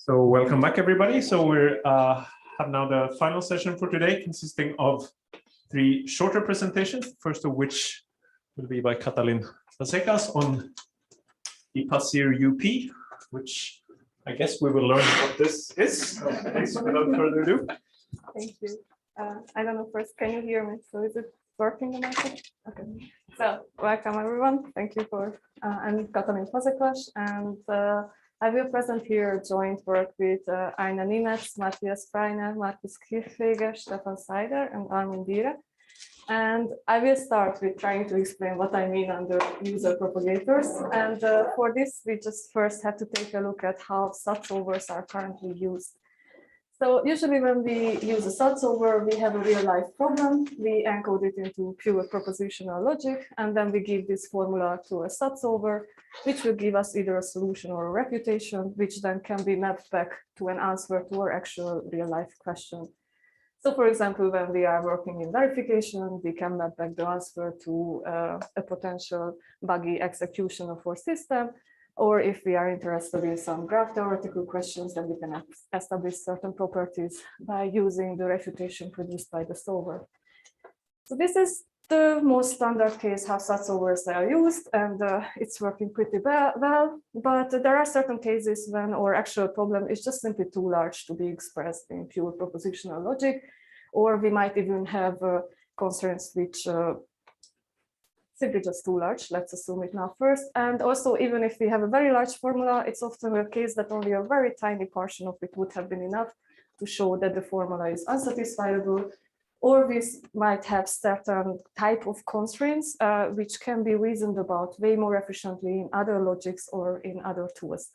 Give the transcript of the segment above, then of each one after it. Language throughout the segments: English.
So welcome back, everybody. So we have now the final session for today, consisting of 3 shorter presentations, first of which will be by Katalin Fazekas on IPASIR-UP, which I guess we will learn what this is. So without further ado. Thank you. I don't know, first, can you hear me? So is it working? Okay. So welcome, everyone. Thank you for, I'm Katalin Fazekas, and I will present here joint work with Aina Nimetz, Matthias Freiner, Markus Kirchweger, Stefan Seider, and Armin Dire. And I will start with trying to explain what I mean under user propagators. And for this, we just first have to take a look at how SAT solvers are currently used. So usually when we use a SAT solver, we have a real life problem. We encode it into pure propositional logic, and then we give this formula to a SAT solver, which will give us either a solution or a refutation, which then can be mapped back to an answer to our actual real life question. So for example, when we are working in verification, we can map back the answer to a potential buggy execution of our system. Or if we are interested in some graph theoretical questions, then we can establish certain properties by using the refutation produced by the solver. So this is the most standard case how SAT solvers are used, and it's working pretty well. But there are certain cases when our actual problem is just simply too large to be expressed in pure propositional logic, or we might even have constraints which simply just too large. Let's assume it now first. And also, even if we have a very large formula, it's often a case that only a very tiny portion of it would have been enough to show that the formula is unsatisfiable, or we might have certain type of constraints which can be reasoned about way more efficiently in other logics or in other tools.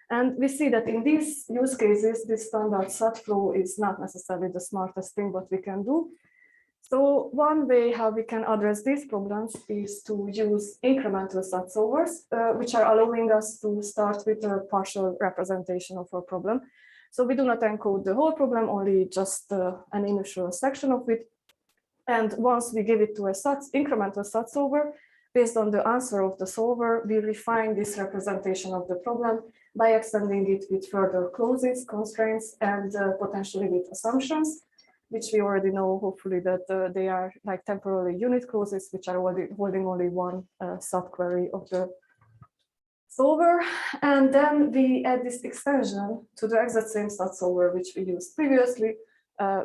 And we see that in these use cases, this standard SAT flow is not necessarily the smartest thing what we can do. So one way how we can address these problems is to use incremental SAT solvers, which are allowing us to start with a partial representation of our problem. So we do not encode the whole problem, only just an initial section of it. And once we give it to a incremental SAT solver, based on the answer of the solver, we refine this representation of the problem by extending it with further clauses, constraints, and potentially with assumptions, which we already know, hopefully, that they are like temporary unit clauses, which are holding only one SAT query of the solver. And then we add this extension to the exact same SAT solver, which we used previously,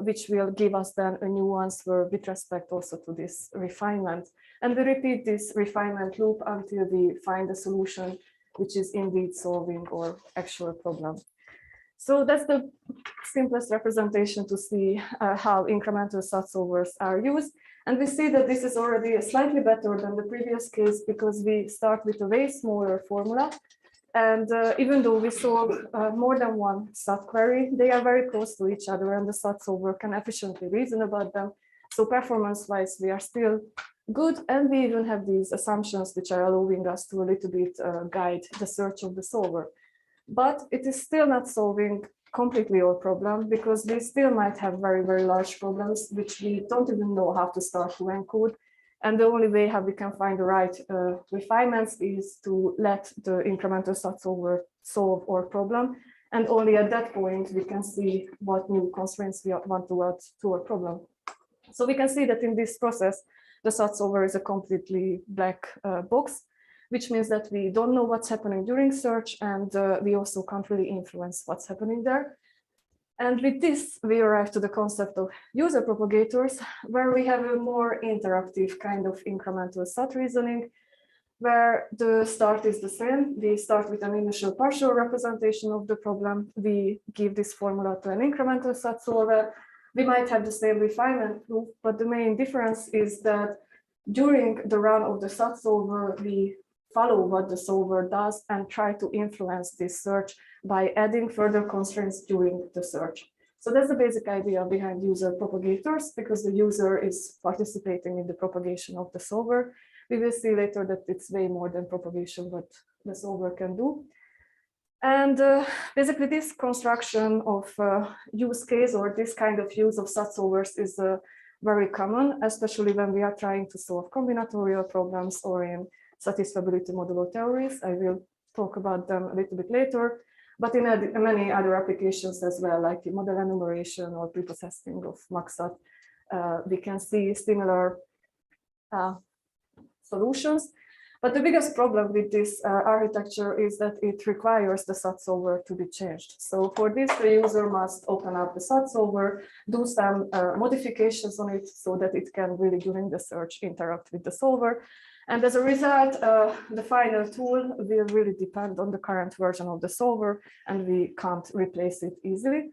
which will give us then a new answer with respect also to this refinement. And we repeat this refinement loop until we find a solution which is indeed solving our actual problem. So that's the simplest representation to see how incremental SAT solvers are used. And we see that this is already slightly better than the previous case because we start with a way smaller formula. And even though we solve more than one SAT query, they are very close to each other, and the SAT solver can efficiently reason about them. So performance-wise, we are still good. And we even have these assumptions which are allowing us to a little bit guide the search of the solver. But it is still not solving completely our problem, because we still might have very, very large problems which we don't even know how to start to encode. And the only way how we can find the right refinements is to let the incremental SAT solver solve our problem. And only at that point we can see what new constraints we want to add to our problem. So we can see that in this process, the SAT solver is a completely black box, which means that we don't know what's happening during search, and we also can't really influence what's happening there. And with this, we arrive to the concept of user propagators, where we have a more interactive kind of incremental SAT reasoning, where the start is the same. We start with an initial partial representation of the problem. We give this formula to an incremental SAT solver. We might have the same refinement loop, but the main difference is that during the run of the SAT solver, we follow what the solver does and try to influence this search by adding further constraints during the search. So that's the basic idea behind user propagators, because the user is participating in the propagation of the solver. We will see later that it's way more than propagation what the solver can do. And basically this construction of use case, or this kind of use of SAT solvers, is very common, especially when we are trying to solve combinatorial problems or in Satisfiability Modulo Theories. I will talk about them a little bit later. but in many other applications as well, like model enumeration or preprocessing of maxat, we can see similar solutions. But the biggest problem with this architecture is that it requires the SAT solver to be changed. So for this, the user must open up the SAT solver, do some modifications on it so that it can really, during the search, interact with the solver. And as a result, the final tool will really depend on the current version of the solver, and we can't replace it easily.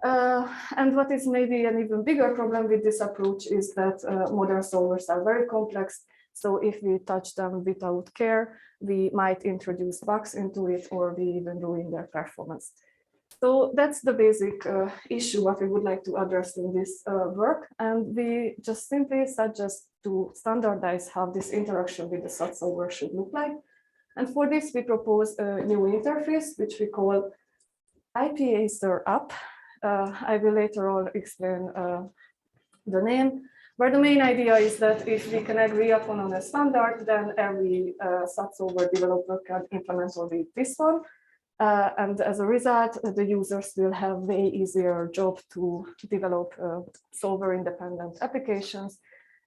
And what is maybe an even bigger problem with this approach is that modern solvers are very complex. So if we touch them without care, we might introduce bugs into it, or we even ruin their performance. So that's the basic issue what we would like to address in this work. And we just simply suggest to standardize how this interaction with the SAT solver should look like. And for this, we propose a new interface, which we call IPASIR-UP. I will later on explain the name. Where the main idea is that if we can agree upon a standard, then every SAT solver developer can implement only this one. And as a result, the users will have way easier job to develop solver-independent applications.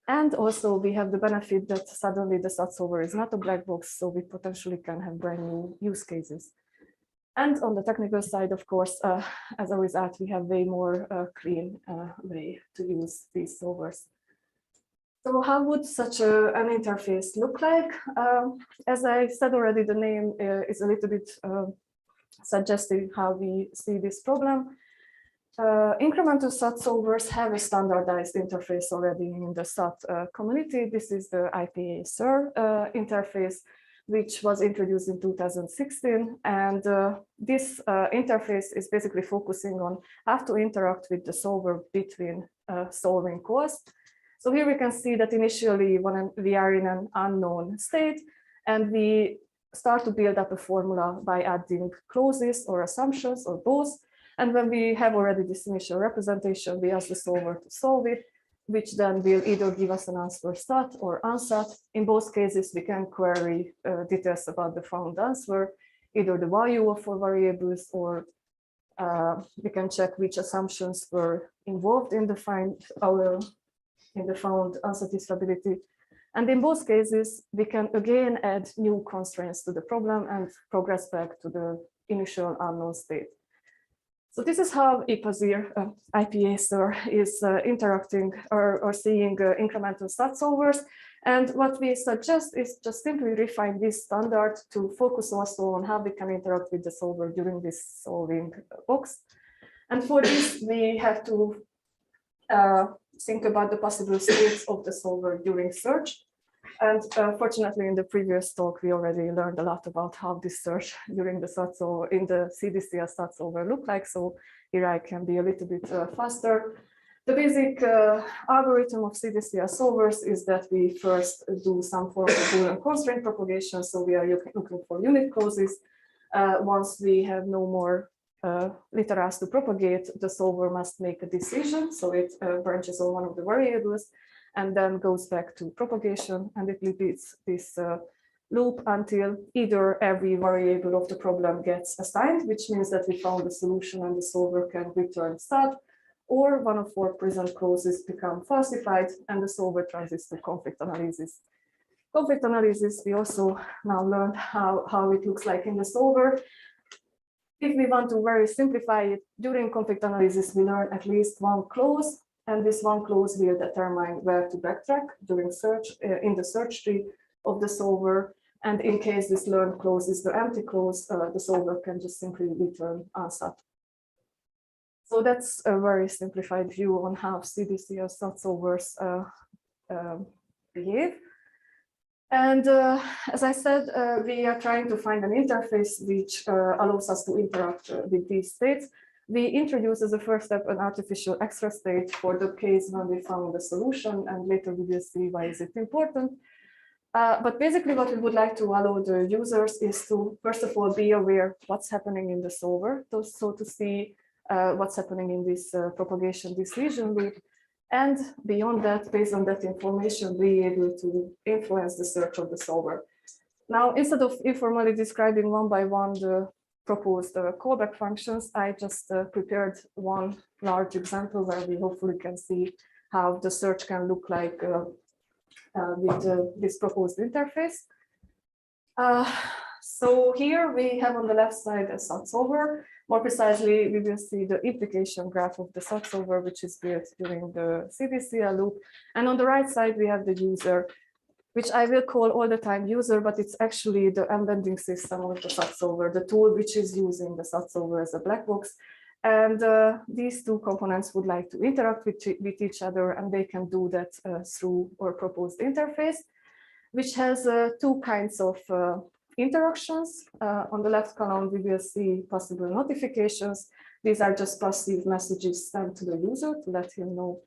And also we have the benefit that suddenly the SAT solver is not a black box, so we potentially can have brand new use cases. And on the technical side, of course, as a result, we have way more clean way to use these solvers. So how would such an interface look like? As I said already, the name is a little bit suggesting how we see this problem. Incremental SAT solvers have a standardized interface already in the SAT community. This is the IPASIR interface, which was introduced in 2016. And this interface is basically focusing on how to interact with the solver between solving calls. So here we can see that initially when we are in an unknown state, and we start to build up a formula by adding clauses or assumptions or both. And when we have already this initial representation, we ask the solver to solve it, which then will either give us an answer SAT or unsat. In both cases, we can query details about the found answer, either the value of four variables, or we can check which assumptions were involved in the found unsatisfiability. And in both cases, we can again add new constraints to the problem and progress back to the initial unknown state. So this is how IPASIR is interacting or seeing incremental SAT solvers. And what we suggest is just simply refine this standard to focus also on how we can interact with the solver during this solving box. And for this, we have to think about the possible states of the solver during search. And fortunately, in the previous talk, we already learned a lot about how this search during the SAT solver in the CDCL SAT solver look like. So here I can be a little bit faster. The basic algorithm of CDCL solvers is that we first do some form of Boolean constraint propagation. So we are looking for unit clauses. Once we have no more literals to propagate, the solver must make a decision. So it branches on one of the variables and then goes back to propagation, and it repeats this loop until either every variable of the problem gets assigned, which means that we found the solution and the solver can return SAT, or one of our present clauses become falsified and the solver transitions to conflict analysis. Conflict analysis, we also now learned how it looks like in the solver. If we want to very simplify it, during conflict analysis, we learn at least one clause, and this one clause will determine where to backtrack during search in the search tree of the solver. And in case this learned clause is the empty clause, the solver can just simply return unsat. So that's a very simplified view on how CDCL SAT solvers behave. And as I said, we are trying to find an interface which allows us to interact with these states. We introduce as a first step an artificial extra state for the case when we found the solution, and later we will see why is it important. But basically what we would like to allow the users is to, first of all, be aware what's happening in the solver, so to see what's happening in this propagation decision loop. And beyond that, based on that information, be able to influence the search of the solver. Now, instead of informally describing one by one the proposed callback functions, I just prepared one large example where we hopefully can see how the search can look like with this proposed interface. So here we have on the left side a SAT solver. More precisely, we will see the implication graph of the SAT solver, which is built during the CDCL loop. And on the right side, we have the user, which I will call all the time user, but it's actually the embedding system of the SAT solver, the tool which is using the SAT solver as a black box. And these two components would like to interact with each other, and they can do that through our proposed interface, which has two kinds of interactions. On the left column, we will see possible notifications. These are just passive messages sent to the user to let him know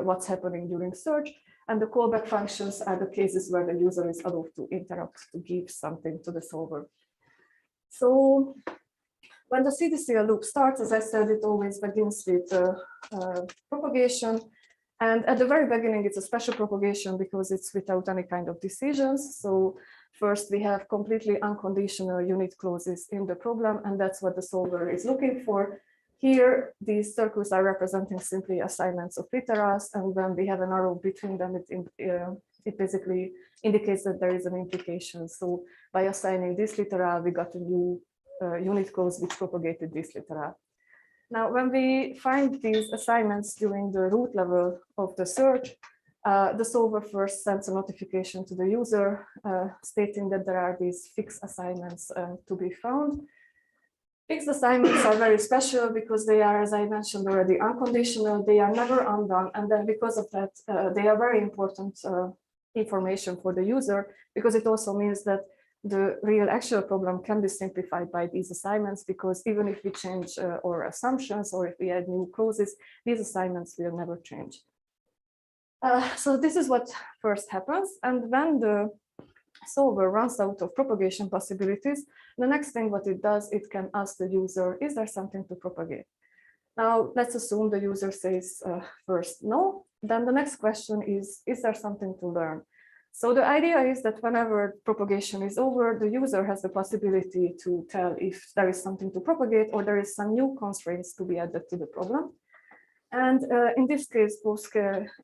what's happening during search. And the callback functions are the cases where the user is allowed to interact, to give something to the solver. So when the CDCL loop starts, as I said, it always begins with propagation. And at the very beginning, it's a special propagation because it's without any kind of decisions. So first, we have completely unconditional unit clauses in the problem, and that's what the solver is looking for. Here, these circles are representing simply assignments of literas, and when we have an arrow between them, it basically indicates that there is an implication. So by assigning this litera, we got a new unit clause which propagated this litera. Now, when we find these assignments during the root level of the search, the solver first sends a notification to the user stating that there are these fixed assignments to be found. Fixed assignments are very special because they are, as I mentioned already, unconditional. They are never undone. And then because of that, they are very important information for the user, because it also means that the real actual problem can be simplified by these assignments, because even if we change our assumptions or if we add new clauses, these assignments will never change. So this is what first happens. And when the solver runs out of propagation possibilities, the next thing what it does, it can ask the user, is there something to propagate? Now, let's assume the user says first no. Then the next question is there something to learn? So the idea is that whenever propagation is over, the user has the possibility to tell if there is something to propagate or there is some new constraints to be added to the problem. And in this case,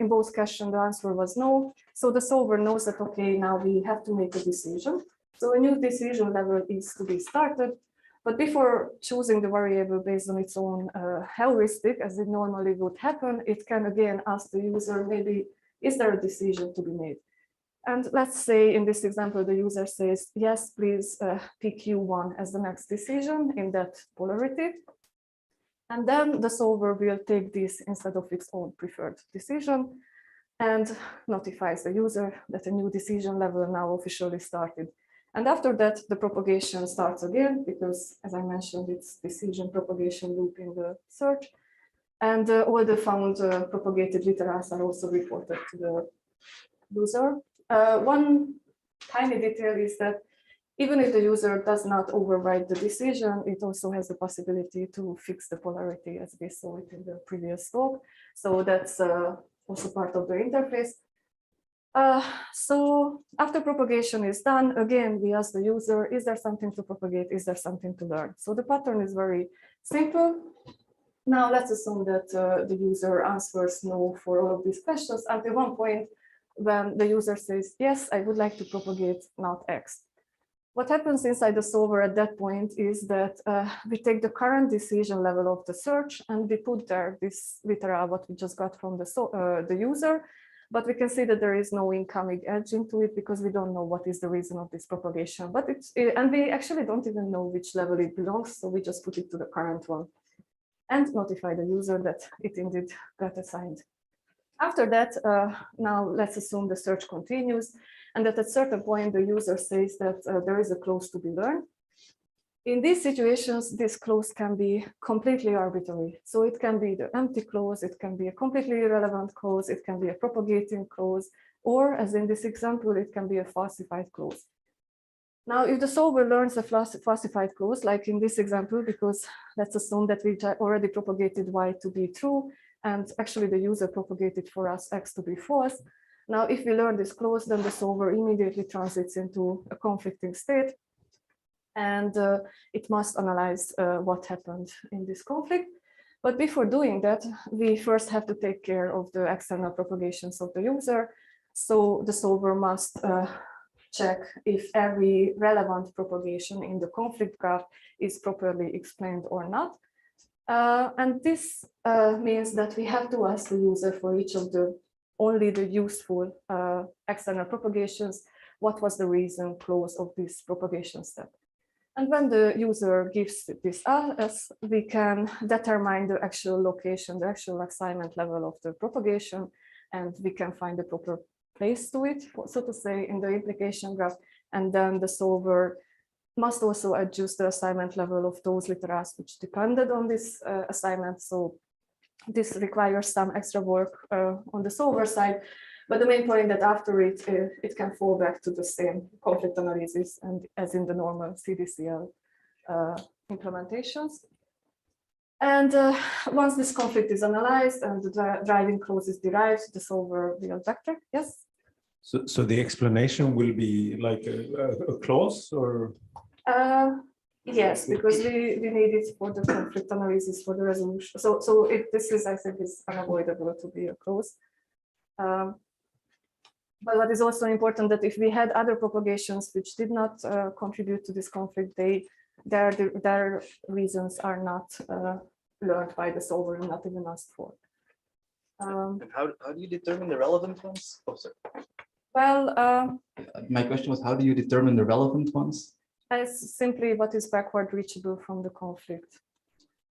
in both questions, the answer was no. So the solver knows that, okay, now we have to make a decision. So a new decision level is to be started. But before choosing the variable based on its own heuristic, as it normally would happen, it can again ask the user, maybe, is there a decision to be made? And let's say in this example, the user says, yes, please pick U1 as the next decision in that polarity. And then the solver will take this instead of its own preferred decision and notifies the user that a new decision level now officially started. And after that, the propagation starts again, because as I mentioned, it's decision propagation loop in the search. And all the found propagated literas are also reported to the user. One tiny detail is that even if the user does not override the decision, it also has the possibility to fix the polarity, as we saw it in the previous talk. So that's also part of the interface. So after propagation is done, again, we ask the user, is there something to propagate? Is there something to learn? So the pattern is very simple. Now let's assume that the user answers no for all of these questions until one point when the user says, yes, I would like to propagate not X. What happens inside the solver at that point is that we take the current decision level of the search and we put there this litera, what we just got from the user, but we can see that there is no incoming edge into it because we don't know what is the reason of this propagation. But and we actually don't even know which level it belongs, so we just put it to the current one and notify the user that it indeed got assigned. After that, now let's assume the search continues and that at a certain point the user says that there is a clause to be learned. In these situations, this clause can be completely arbitrary. So it can be the empty clause, it can be a completely irrelevant clause, it can be a propagating clause, or as in this example, it can be a falsified clause. Now, if the solver learns a falsified clause, like in this example, because let's assume that we already propagated y to be true, and actually the user propagated for us x to be false. Now, if we learn this clause, then the solver immediately transits into a conflicting state. and it must analyze what happened in this conflict. But before doing that, we first have to take care of the external propagations of the user. So the solver must check if every relevant propagation in the conflict graph is properly explained or not. And this means that we have to ask the user for each of only the useful external propagations, what was the reason clause of this propagation step. And when the user gives this us, we can determine the actual location, the actual assignment level of the propagation, and we can find the proper place to it, so to say, in the implication graph. And then the solver must also adjust the assignment level of those literas which depended on this assignment. So this requires some extra work on the solver side. But the main point that after it can fall back to the same conflict analysis and as in the normal CDCL implementations. And once this conflict is analyzed and the driving clause is derived, the solver will backtrack. Yes? So the explanation will be like a clause or? Yes, because we need it for the conflict analysis for the resolution. So this is, I think, is unavoidable to be a clause. But what is also important that if we had other propagations which did not contribute to this conflict, their reasons are not learned by the solver and not even asked for. And how do you determine the relevant ones? Oh, sorry. Well, my question was, how do you determine the relevant ones? As simply what is backward reachable from the conflict.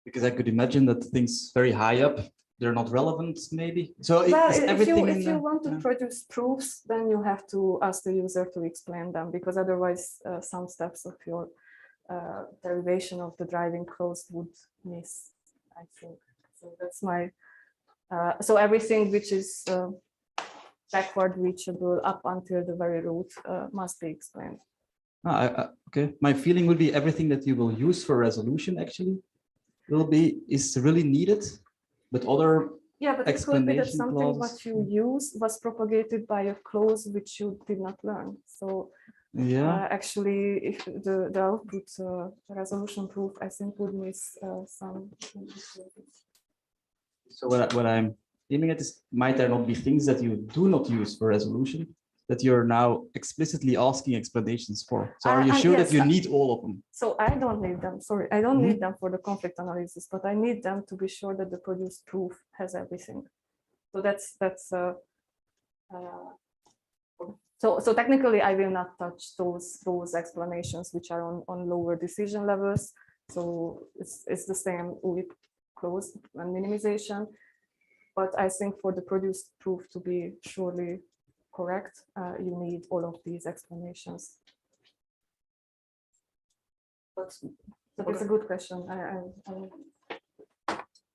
Because I could imagine that things very high up, they're not relevant, maybe. So well, is everything if you want to produce proofs, then you have to ask the user to explain them, because otherwise some steps of your derivation of the driving clause would miss, I think. So that's my, so everything which is backward reachable up until the very root must be explained. Okay, my feeling would be everything that you will use for resolution actually is really needed, but other but it could be that something clauses, what you use was propagated by a clause which you did not learn. So actually, if the output resolution proof, I think, would miss some. So what I'm aiming at is, might there not be things that you do not use for resolution that you're now explicitly asking explanations for? So are you sure that you need all of them? So I don't need them. Sorry, I don't need them for the conflict analysis, but I need them to be sure that the produced proof has everything. So that's so technically I will not touch those explanations which are on lower decision levels. So it's the same with clause and minimization. But I think for the produced proof to be surely correct, you need all of these explanations. But it's a good question.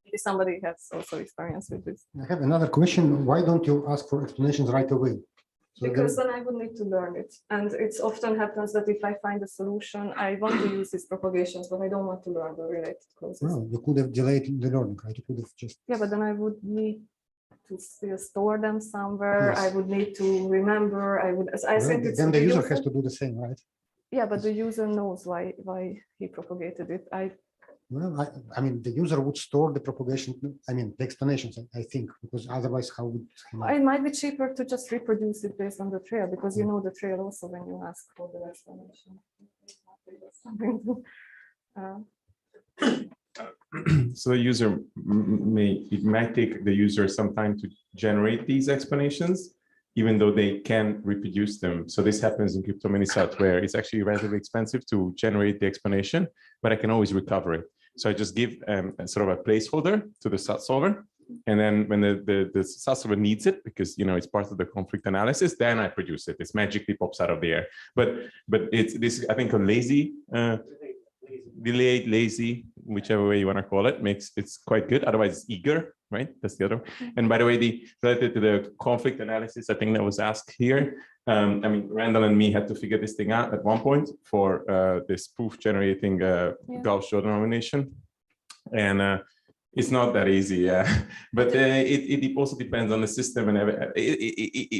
Maybe somebody has also experience with this. I have another question. Why don't you ask for explanations right away? So because then I would need to learn it. And it often happens that if I find a solution, I want to use these propagations, but I don't want to learn the related clauses. Well, you could have delayed the learning, right? You could have just... Yeah, but then I would need to still store them somewhere. Yes. I would need to remember. Think it's then the user has to do the same, right? Yeah, but the user knows why he propagated it. Well, I mean, the user would store the propagation, I mean, the explanations, I think, because otherwise, how would he know? It might be cheaper to just reproduce it based on the trail, because you know the trail also when you ask for the explanation. So the user it might take the user some time to generate these explanations, even though they can reproduce them. So this happens in Crypto SAT, where it's actually relatively expensive to generate the explanation, but I can always recover it. So I just give sort of a placeholder to the SAT solver, and then when the SAT solver needs it, because it's part of the conflict analysis, then I produce it. It magically pops out of the air. But it's this, I think, a lazy. Delayed, lazy, whichever way you want to call it, it's quite good. Otherwise, it's eager, right? That's the other one. And by the way, related to the conflict analysis, I think that was asked here. I mean, Randall and me had to figure this thing out at one point for this proof generating Gauss-Jordan nomination, and it's not that easy. But it also depends on the system, and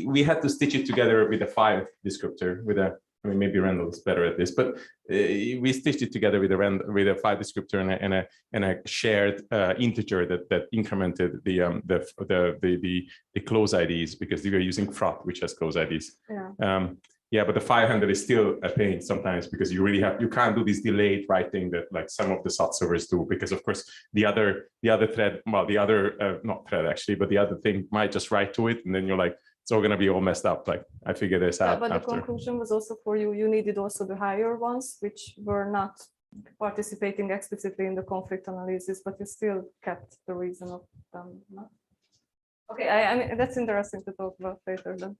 we had to stitch it together with a file descriptor, with a I mean, maybe Randall is better at this, but we stitched it together with a file descriptor and a shared integer that incremented the close IDs, because we were using frot, which has close IDs. Yeah. Yeah, but the 500 is still a pain sometimes, because you can't do this delayed writing that like some of the SAT servers do, because of course the other thread, well, not thread actually, but the other thing might just write to it, and then you're like, it's all going to be all messed up. Like I figured this out. But after. The conclusion was also for you. You needed also the higher ones, which were not participating explicitly in the conflict analysis, but you still kept the reason of them. No? Okay, I mean that's interesting to talk about later then.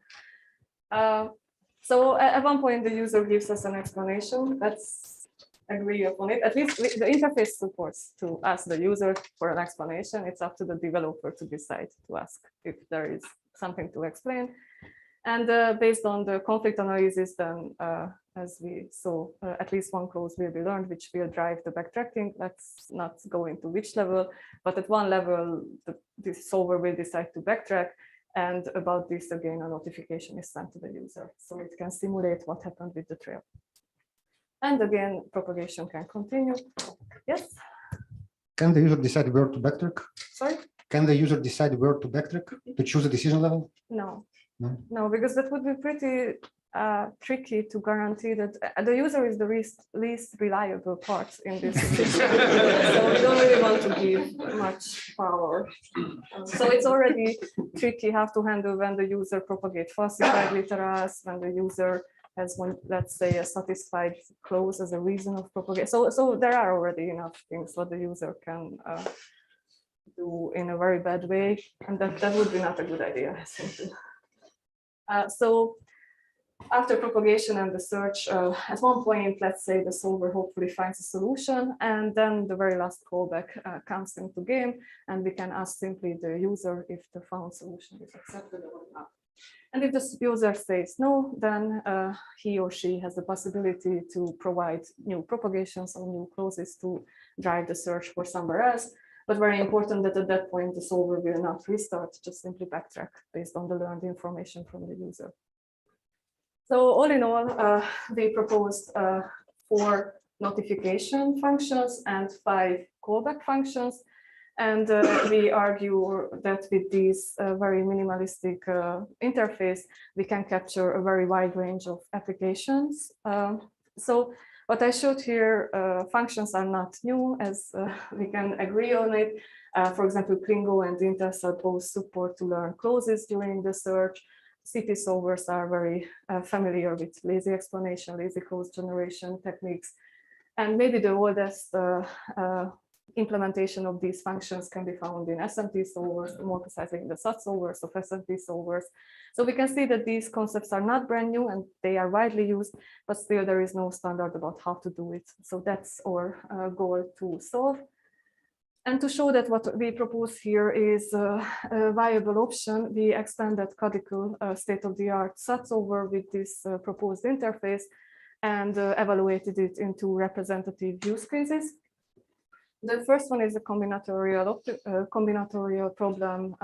So at one point the user gives us an explanation. Let's agree upon it. At least the interface supports to ask the user for an explanation. It's up to the developer to decide to ask if there is something to explain. And based on the conflict analysis, then as we saw, at least one clause will be learned, which will drive the backtracking. Let's not go into which level, but at one level, the solver will decide to backtrack. And about this, again, a notification is sent to the user. So it can simulate what happened with the trail. And again, propagation can continue. Yes? Can the user decide where to backtrack? Sorry? Can the user decide where to backtrack to choose a decision level? No. No? No, because that would be pretty tricky to guarantee that the user is the least reliable part in this system. So we don't really want to give much power. So it's already tricky how to handle when the user propagates falsified literals, when the user has one, let's say, a satisfied clause as a reason of propagation. So there are already enough things what the user can do in a very bad way, and that would be not a good idea, I think. So after propagation and the search, at one point, let's say the solver hopefully finds a solution, and then the very last callback comes into game, and we can ask simply the user if the found solution is accepted or not. And if the user says no, then he or she has the possibility to provide new propagations or new clauses to drive the search for somewhere else. But very important that at that point, the solver will not restart, just simply backtrack based on the learned information from the user. So all in all, we proposed 4 notification functions and 5 callback functions. And we argue that with this very minimalistic interface, we can capture a very wide range of applications. So what I showed here, functions are not new, as we can agree on it. For example, Klingo and Intelsat both support to learn clauses during the search. CT solvers are very familiar with lazy explanation, lazy clause generation techniques. And maybe the oldest implementation of these functions can be found in SMT solvers, more precisely in the SAT solvers of SMT solvers. So we can see that these concepts are not brand new and they are widely used, but still there is no standard about how to do it. So that's our goal to solve. And to show that what we propose here is a viable option, we extended CaDiCaL state-of-the-art SAT solver with this proposed interface and evaluated it into representative use cases. The first one is a combinatorial problem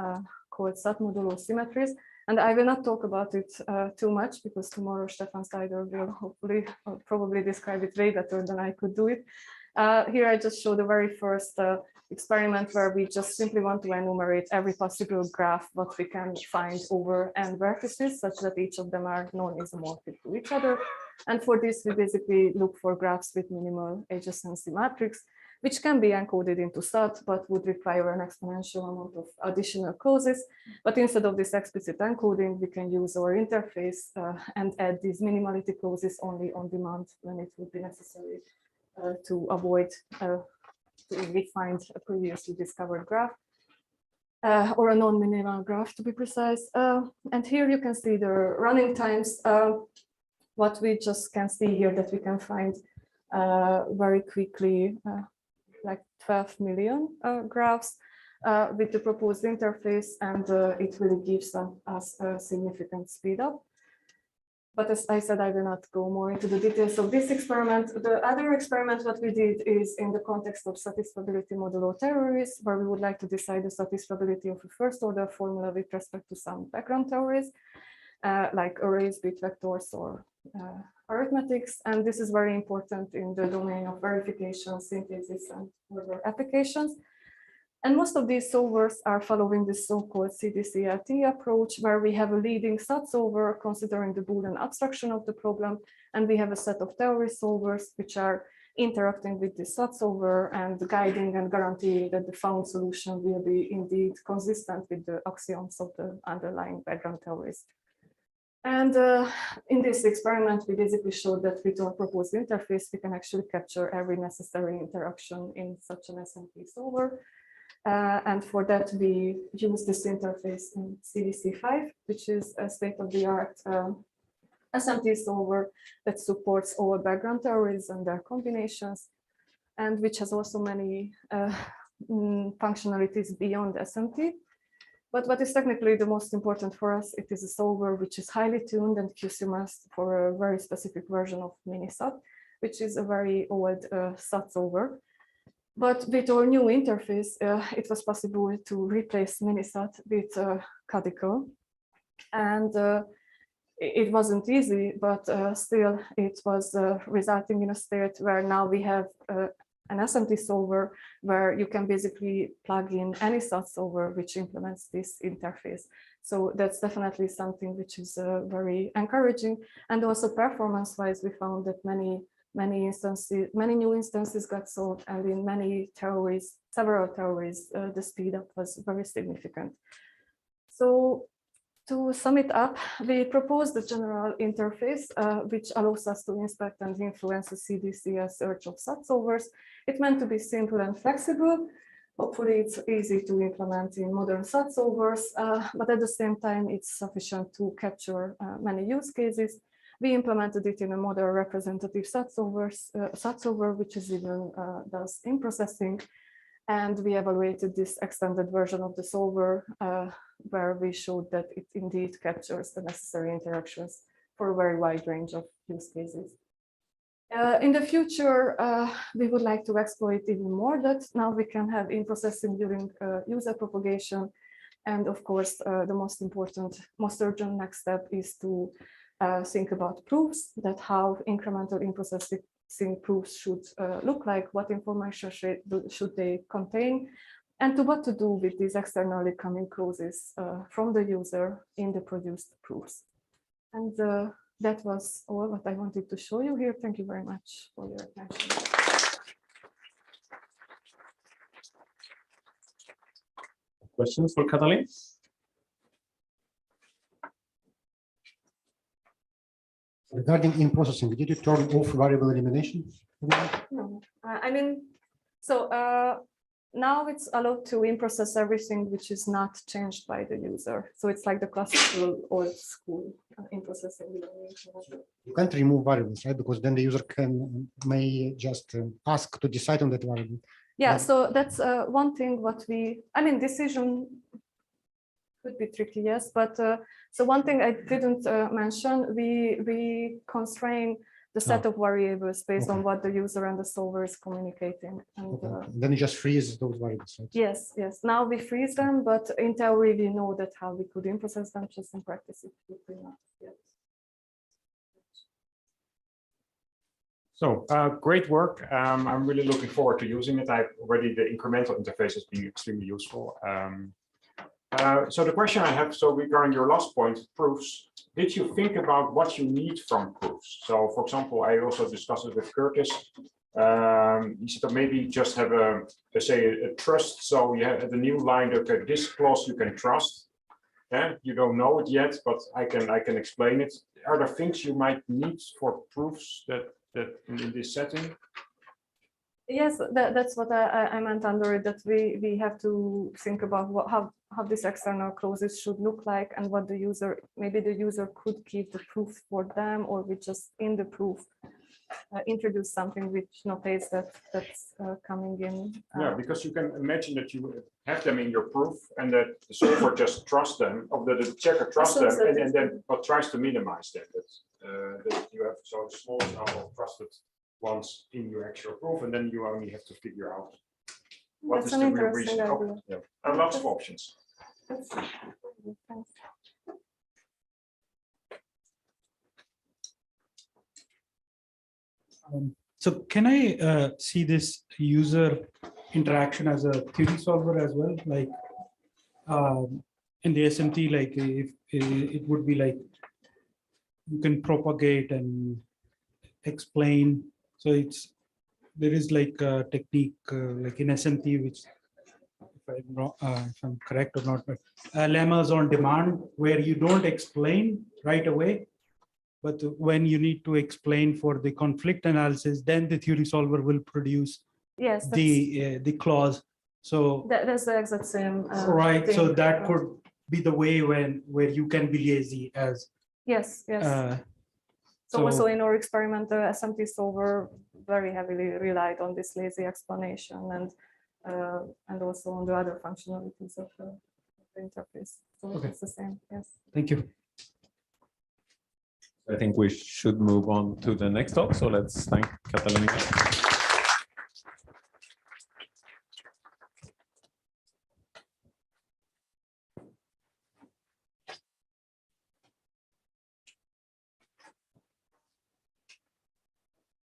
called SAT Modulo Symmetries. And I will not talk about it too much because tomorrow Stefan Seider will hopefully probably describe it way better than I could do it. Here I just show the very first experiment where we just simply want to enumerate every possible graph what we can find over n vertices such that each of them are non-isomorphic to each other. And for this, we basically look for graphs with minimal adjacency matrix, which can be encoded into SAT, but would require an exponential amount of additional clauses. But instead of this explicit encoding, we can use our interface and add these minimality clauses only on demand when it would be necessary to avoid to refine a previously discovered graph or a non-minimal graph to be precise. And here you can see the running times. What we just can see here that we can find very quickly like 12 million graphs with the proposed interface, and it really gives us a significant speed up. But as I said, I will not go more into the details of this experiment. The other experiment what we did is in the context of Satisfiability Modulo Theories, where we would like to decide the satisfiability of a first order formula with respect to some background theories, like arrays, bit vectors, or arithmetics, and this is very important in the domain of verification, synthesis, and further applications. And most of these solvers are following the so-called CDCL approach, where we have a leading SAT solver considering the Boolean abstraction of the problem, and we have a set of theory solvers which are interacting with the SAT solver and guiding and guaranteeing that the found solution will be indeed consistent with the axioms of the underlying background theories. And in this experiment, we basically showed that with our proposed interface, we can actually capture every necessary interaction in such an SMT solver. And for that, we use this interface in CDC5, which is a state-of-the-art SMT solver that supports all background theories and their combinations, and which has also many functionalities beyond SMT. But what is technically the most important for us, it is a solver which is highly tuned and QCMassed for a very specific version of MiniSAT, which is a very old SAT solver. But with our new interface, it was possible to replace MiniSAT with CaDiCaL. And it wasn't easy, but still it was resulting in a state where now we have an SMT solver where you can basically plug in any SAT solver which implements this interface. So that's definitely something which is very encouraging. And also performance-wise, we found that many new instances got solved, and in many theories, several theories, the speed up was very significant. So to sum it up, we proposed a general interface which allows us to inspect and influence the CDCL search of SAT solvers. It meant to be simple and flexible. Hopefully it's easy to implement in modern SAT solvers, but at the same time, it's sufficient to capture many use cases. We implemented it in a model representative SAT solver, which is even does in-processing. And we evaluated this extended version of the solver, where we showed that it indeed captures the necessary interactions for a very wide range of use cases. In the future, we would like to exploit even more that now we can have in-processing during user propagation. And of course, the most important, most urgent next step is to think about proofs, that how incremental in-processing proofs should look like, what information should they contain, and to what to do with these externally coming clauses from the user in the produced proofs. And that was all what I wanted to show you here. Thank you very much for your attention. Questions for Katalin? Regarding in-processing, did you turn off variable elimination? No, I mean, so now it's allowed to in-process everything which is not changed by the user. So it's like the classical old school in-processing. You can't remove variables, right? Because then the user may just ask to decide on that variable. Yeah, so that's one thing decision could be tricky, yes, but so one thing I didn't mention, we constrain the set of variables based on what the user and the solver is communicating. And then you just freeze those variables, right? Yes, yes. Now we freeze them, but in theory we know that how we could in-process them, just in practice it would be not yet. So great work. I'm really looking forward to using it. The incremental interface has been extremely useful. So the question I have, so regarding your last point, proofs, did you think about what you need from proofs? So for example, I also discussed it with Curtis. He said maybe just have let's say a trust. So you have the new line, okay, this clause you can trust. Yeah, you don't know it yet, but I can explain it. Are there things you might need for proofs that in this setting? Yes, that's what I meant under it, that we have to think about how these external clauses should look like, and what the user, maybe the user could keep the proof for them, or we just in the proof introduce something which notates that's coming in. Yeah, because you can imagine that you have them in your proof and that the solver just trusts them, or the checker trusts them, and then but tries to minimize them. That you have so small number of trusted ones in your actual proof, and then you only have to figure out what is the real reason. Oh, yeah. And lots of options. So can I see this user interaction as a theory solver as well? Like in the SMT, like if it would be like you can propagate and explain. So there is like a technique like in SMT, which if I'm correct or not, but lemmas on demand, where you don't explain right away. But when you need to explain for the conflict analysis, then the theory solver will produce Yes, the clause. So that's the exact same. right. So thing. that could be the way where you can be lazy as. Yes, yes. So also in our experiment, the SMT solver very heavily relied on this lazy explanation and also on the other functionalities of the interface. So Okay. it's the same. Yes. Thank you. I think we should move on to the next talk. So let's thank Katalin.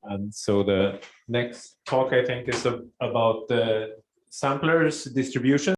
And so the next talk, I think, is about the samplers distribution.